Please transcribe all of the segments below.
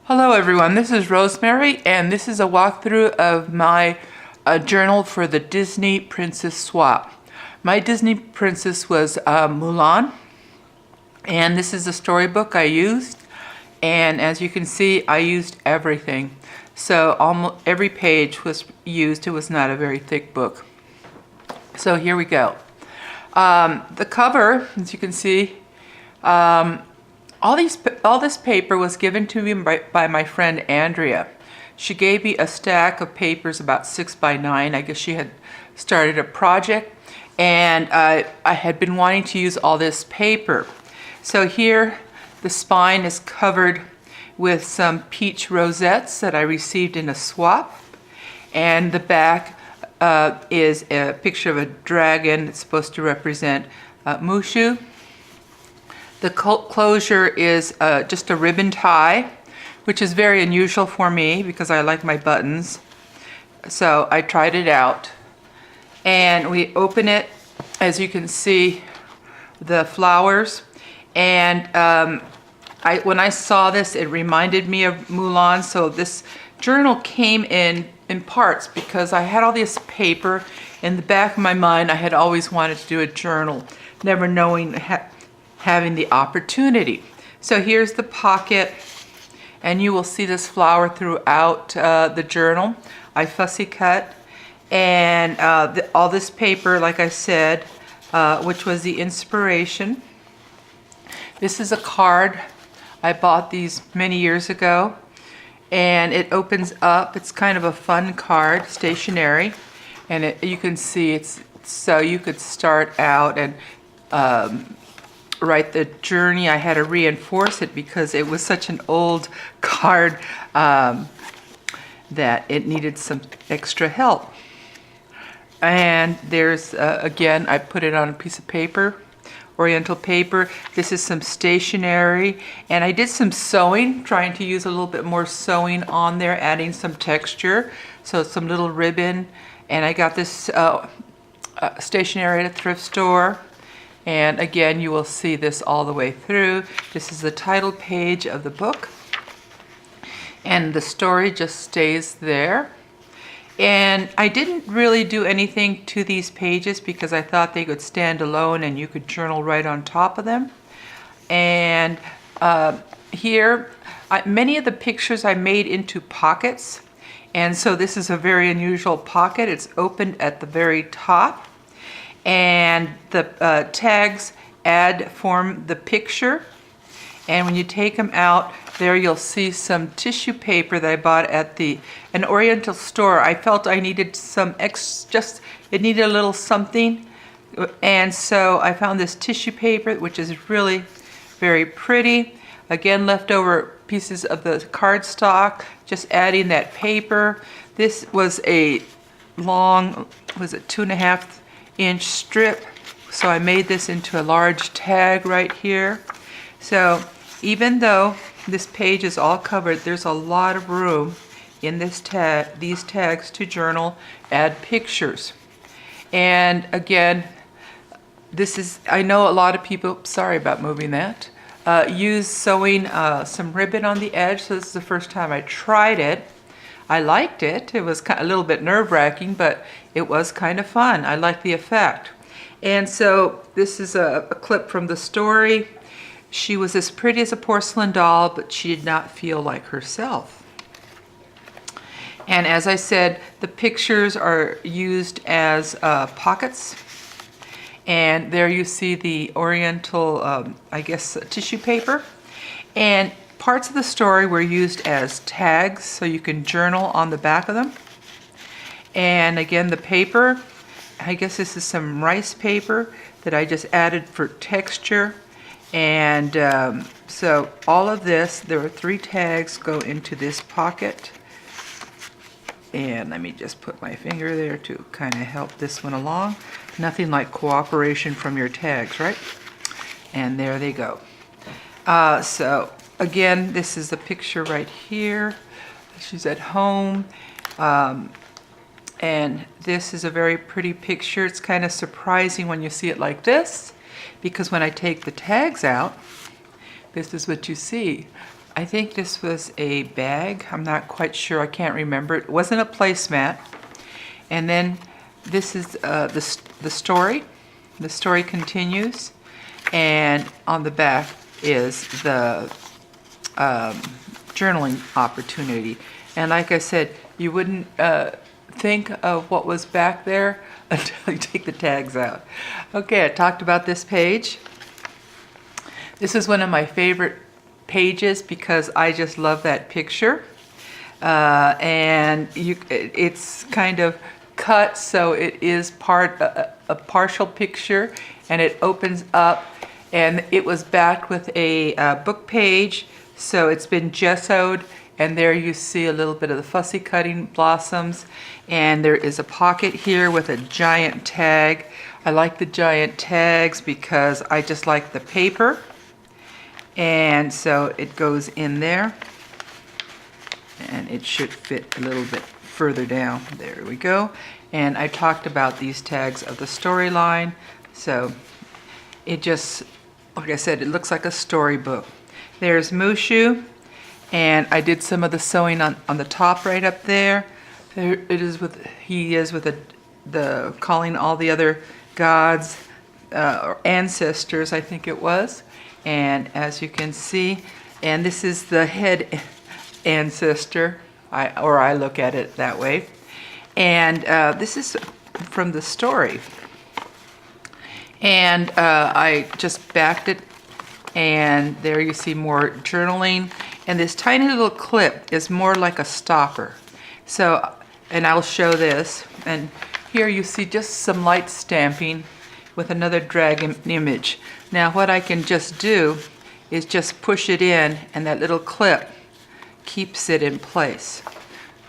Hello everyone, this is Rosemary and this is a walkthrough of my journal for the Disney Princess swap. My Disney princess was Mulan, and this is the storybook I used, and as you can see I used everything. So almost every page was used. It was not a very thick book. So here we go. The cover, as you can see, all this paper was given to me by my friend Andrea. She gave me a stack of papers about 6 by 9. I guess she had started a project, and I had been wanting to use all this paper. So here the spine is covered with some peach rosettes that I received in a swap, and the back is a picture of a dragon. It's supposed to represent Mushu. The closure is just a ribbon tie, which is very unusual for me because I like my buttons. So I tried it out, and we open it. As you can see, the flowers, and when I saw this, it reminded me of Mulan. So this journal came in parts because I had all this paper in the back of my mind. I had always wanted to do a journal, never knowing having the opportunity. So here's the pocket, and you will see this flower throughout the journal. I fussy cut, and all this paper, like I said, which was the inspiration. This is a card. I bought these many years ago, and it opens up. It's kind of a fun card, stationary, and you can see it's so you could start out and write the journey. I had to reinforce it because it was such an old card that it needed some extra help. And there's again, I put it on a piece of paper, oriental paper. This is some stationery, and I did some sewing, trying to use a little bit more sewing on there, adding some texture, so some little ribbon. And I got this stationery at a thrift store. And again, you will see this all the way through. This is the title page of the book, and the story just stays there. And I didn't really do anything to these pages because I thought they could stand alone and you could journal right on top of them. And here, many of the pictures I made into pockets, and so this is a very unusual pocket. It's opened at the very top, and the tags form the picture. And when you take them out, there you'll see some tissue paper that I bought at an Oriental store. I felt I needed it needed a little something, and so I found this tissue paper, which is really very pretty. Again, leftover pieces of the cardstock, just adding that paper. This was a long, was it 2.5-inch strip, so I made this into a large tag right here. So even though this page is all covered, there's a lot of room in these tags to journal, add pictures. And again, I know a lot of people, sorry about moving that, use sewing some ribbon on the edge. So this is the first time I tried it. I liked it. It was a little bit nerve-wracking, but it was kind of fun. I liked the effect. And so this is a clip from the story. She was as pretty as a porcelain doll, but she did not feel like herself. And as I said, the pictures are used as pockets. And there you see the oriental, I guess, tissue paper. And parts of the story were used as tags, so you can journal on the back of them. And again, the paper, I guess this is some rice paper that I just added for texture. And so all of this, there are 3 tags go into this pocket. And let me just put my finger there to kind of help this one along. Nothing like cooperation from your tags, right? And there they go. So again, this is the picture right here. She's at home. And this is a very pretty picture. It's kind of surprising when you see it like this, because when I take the tags out, this is what you see. I think this was a bag. I'm not quite sure. I can't remember. It wasn't a placemat. And then this is the story. The story continues. And on the back is the journaling opportunity. And like I said, you wouldn't think of what was back there until you take the tags out. Okay, I talked about this page. This is one of my favorite pages because I just love that picture. And it's kind of cut, so it is a partial picture, and it opens up, and it was backed with a book page, so it's been gessoed, and there you see a little bit of the fussy cutting blossoms, and there is a pocket here with a giant tag. I like the giant tags because I just like the paper, and so it goes in there, and it should fit a little bit further down. There we go. And I talked about these tags of the storyline, so it just, like I said, it looks like a storybook. There's Mushu, and I did some of the sewing on the top right up there. There it is with, he is with the calling all the other gods or ancestors, I think it was. And as you can see, and this is the head ancestor, I look at it that way. And this is from the story. And I just backed it, and there you see more journaling. And this tiny little clip is more like a stopper. So, and I'll show this. And here you see just some light stamping with another drag image. Now what I can just do is just push it in, and that little clip keeps it in place.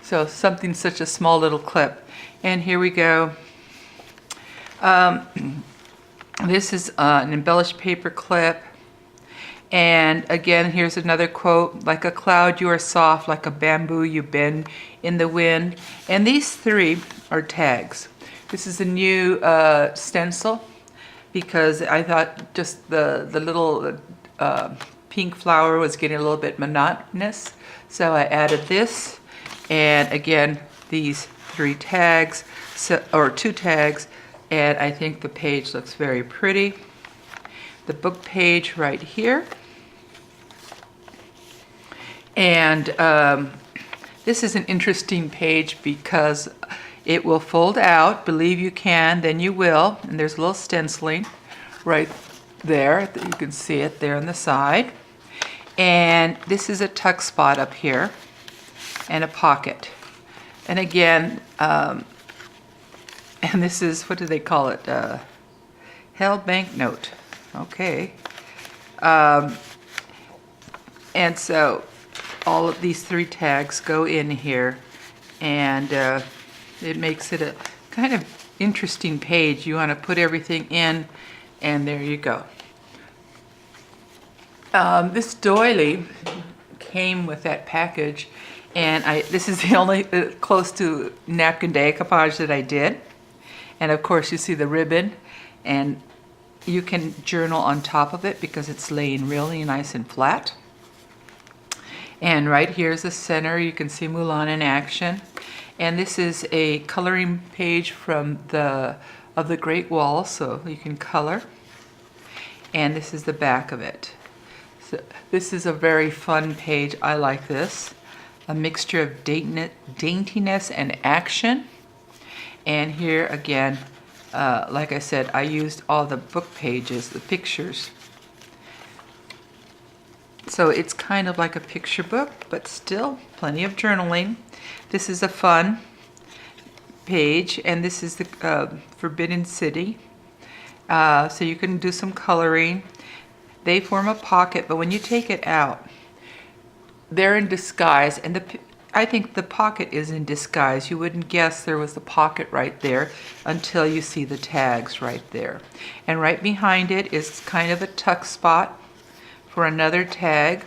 So something such a small little clip. And here we go. This is an embellished paper clip. And again, here's another quote, like a cloud you are soft, like a bamboo you bend in the wind. And these three are tags. This is a new stencil because I thought just the little pink flower was getting a little bit monotonous. So I added this. And again, these three tags, or two tags, and I think the page looks very pretty. The book page right here. And this is an interesting page because it will fold out. Believe you can, then you will. And there's a little stenciling right there. You can see it there on the side. And this is a tuck spot up here and a pocket. And again, and this is, what do they call it? Held banknote. Okay. And so all of these three tags go in here, and it makes it a kind of interesting page. You want to put everything in, and there you go. This doily came with that package, and this is the only close to napkin decoupage that I did. And of course you see the ribbon, and you can journal on top of it because it's laying really nice and flat. And right here is the center. You can see Mulana in action. And this is a coloring page from the Great Wall, so you can color. And this is the back of it. So this is a very fun page. I like this. A mixture of daintiness and action. And here again, like I said, I used all the book pages, the pictures. So it's kind of like a picture book, but still plenty of journaling. This is a fun page, and this is the Forbidden City. So you can do some coloring. They form a pocket, but when you take it out, they're in disguise, and I think the pocket is in disguise. You wouldn't guess there was the pocket right there until you see the tags right there. And right behind it is kind of a tuck spot for another tag.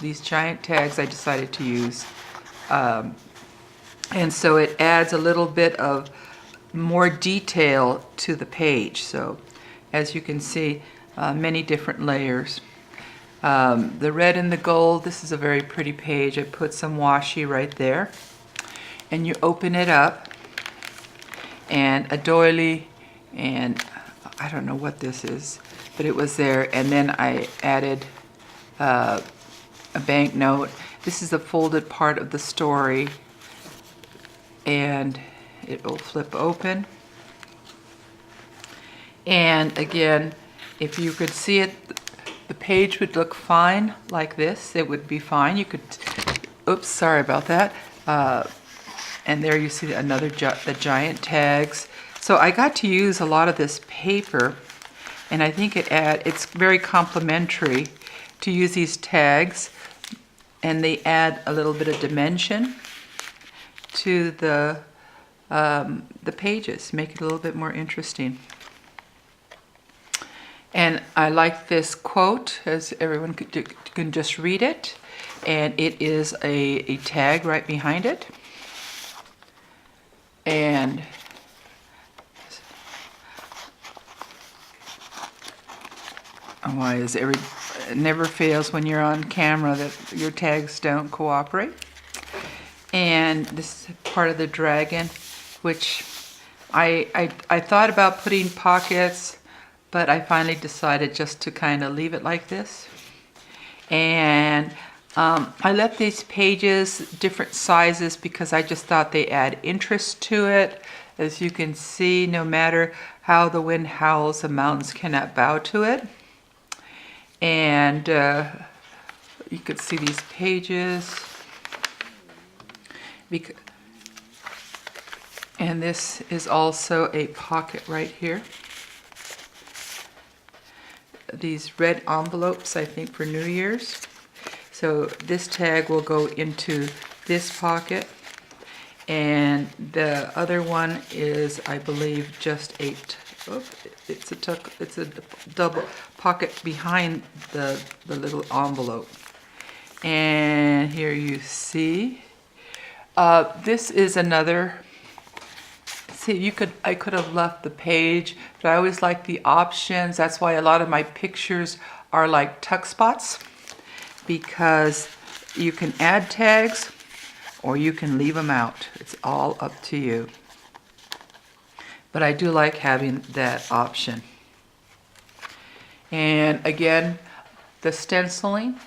These giant tags I decided to use. And so it adds a little bit of more detail to the page. So as you can see, many different layers. The red and the gold, this is a very pretty page. I put some washi right there. And you open it up, and a doily, and I don't know what this is, but it was there. And then I added a banknote. This is the folded part of the story, and it will flip open. And again, if you could see it, the page would look fine like this. It would be fine. You could, oops, sorry about that. And there you see the giant tags. So I got to use a lot of this paper, and I think it's very complimentary to use these tags, and they add a little bit of dimension to the pages, make it a little bit more interesting. And I like this quote, as everyone can just read it, and it is a tag right behind it. And why is it never fails when you're on camera that your tags don't cooperate. And this is part of the dragon, which I thought about putting pockets, but I finally decided just to kind of leave it like this. And I left these pages different sizes because I just thought they add interest to it. As you can see, no matter how the wind howls, the mountains cannot bow to it. And you could see these pages. And this is also a pocket right here. These red envelopes, I think, for New Year's. So this tag will go into this pocket, and the other one is, I believe, just it's a double pocket behind the little envelope. And here you see, this is another. See, I could have left the page, but I always like the options. That's why a lot of my pictures are like tuck spots, because you can add tags or you can leave them out. It's all up to you. But I do like having that option. And again, the stenciling,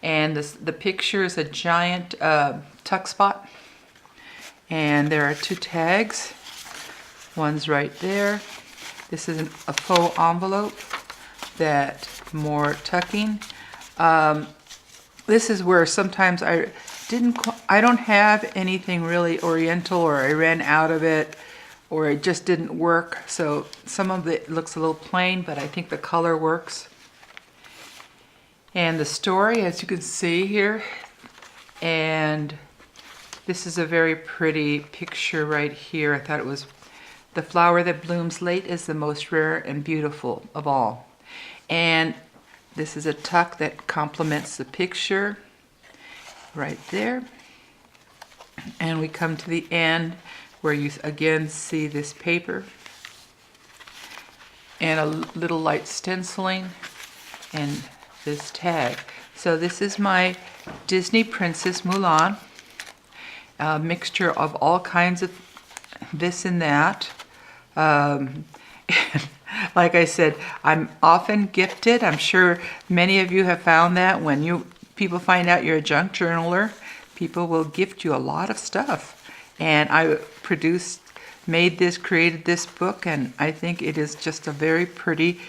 and the picture is a giant tuck spot. And there are two tags. One's right there. This is a faux envelope that more tucking. This is where sometimes I don't have anything really oriental, or I ran out of it, or it just didn't work. So some of it looks a little plain, but I think the color works. And the story, as you can see here, and this is a very pretty picture right here. I thought it was, the flower that blooms late is the most rare and beautiful of all. And this is a tuck that complements the picture right there. And we come to the end where you again see this paper and a little light stenciling and this tag. So this is my Disney Princess Mulana, a mixture of all kinds of this and that. Like I said, I'm often gifted. I'm sure many of you have found that when people find out you're a junk journaler, people will gift you a lot of stuff. And I created this book, and I think it is just a very pretty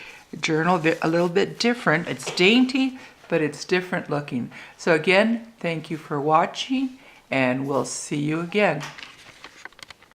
journal, a little bit different. It's dainty, but it's different looking. So again, thank you for watching, and we'll see you again.